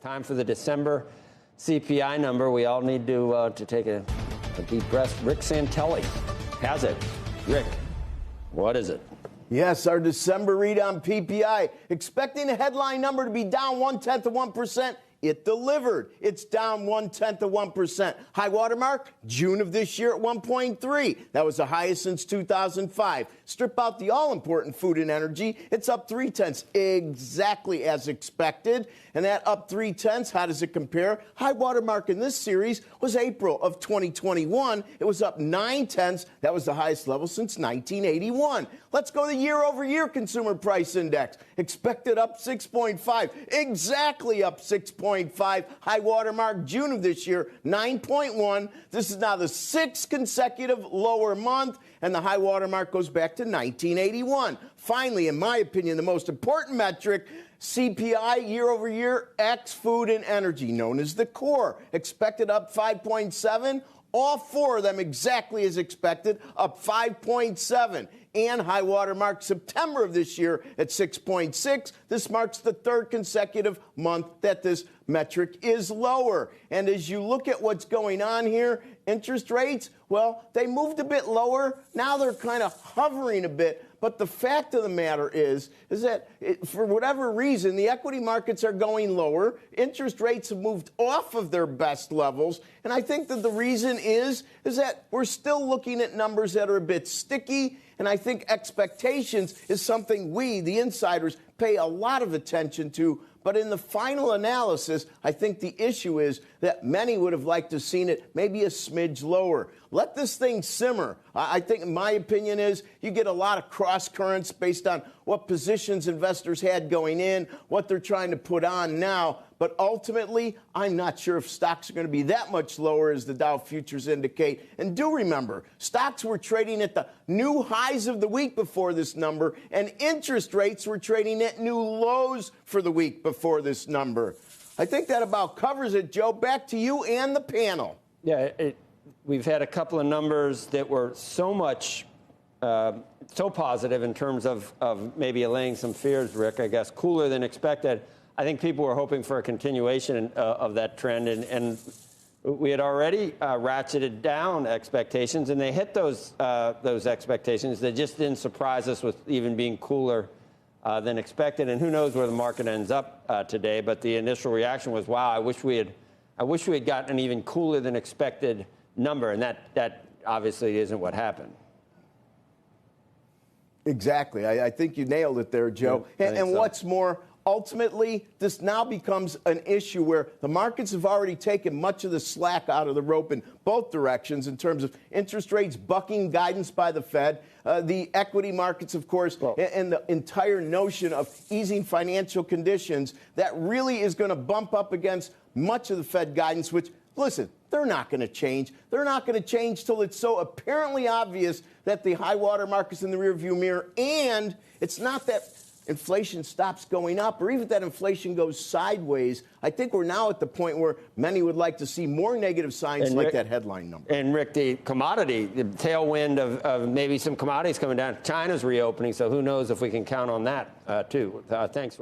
Time for the December CPI number. We all need to take a deep breath. Rick Santelli has it. Rick, what is it? Yes, our December read on PPI. Expecting the headline number to be down 0.1%. It delivered. It's down 0.1%. High water mark, June of this year at 1.3. That was the highest since 2005. Strip out the all-important food and energy, it's up 0.3, exactly as expected. And that up 0.3, how does it compare? High water mark in this series was April of 2021. It was up 0.9. That was the highest level since 1981. Let's go to the year-over-year consumer price index. Expected up 6.5, exactly up 6.5. High water mark June of this year, 9.1. This is now the 6th consecutive lower month, and the high water mark goes back to 1981. Finally, in my opinion, the most important metric, CPI year-over-year, ex food and energy, known as the core. Expected up 5.7. All four of them exactly as expected, up 5.7. And high water mark September of this year at 6.6. This marks the 3rd consecutive month that this metric is lower. And as you look at what's going on here, interest rates, well, they moved a bit lower. Now they're kind of hovering a bit. But the fact of the matter is that for whatever reason, the equity markets are going lower. Interest rates have moved off of their best levels. And I think that the reason is that we're still looking at numbers that are a bit sticky. And I think expectations is something we, the insiders, pay a lot of attention to. But in the final analysis, I think the issue is that many would have liked to have seen it maybe a smidge lower. Let this thing simmer. I think, in my opinion, is you get a lot of cross currents based on what positions investors had going in, what they're trying to put on now. But ultimately, I'm not sure if stocks are going to be that much lower as the Dow futures indicate. And do remember, stocks were trading at the new highs of the week before this number, and interest rates were trading at new lows for the week before this number. I think that about covers it, Joe. Back to you and the panel. Yeah, we've had a couple of numbers that were so positive in terms of maybe allaying some fears, Rick, I guess, cooler than expected. I think people were hoping for a continuation of that trend, and we had already ratcheted down expectations, and they hit those expectations. They just didn't surprise us with even being cooler than expected, and who knows where the market ends up today. But the initial reaction was, wow, I wish we had gotten an even cooler than expected number, and that obviously isn't what happened. Exactly. I think you nailed it there, Joe. Yeah, and what's more, ultimately, this now becomes an issue where the markets have already taken much of the slack out of the rope in both directions in terms of interest rates bucking guidance by the Fed, the equity markets, of course, and the entire notion of easing financial conditions that really is going to bump up against much of the Fed guidance, which, listen, they're not going to change. They're not going to change till it's so apparently obvious that the high water mark is in the rearview mirror, and it's not that inflation stops going up or even that inflation goes sideways. I think we're now at the point where many would like to see more negative signs and like Rick, that headline number. And Rick, the tailwind of maybe some commodities coming down. China's reopening, so who knows if we can count on that too. Thanks, Rick.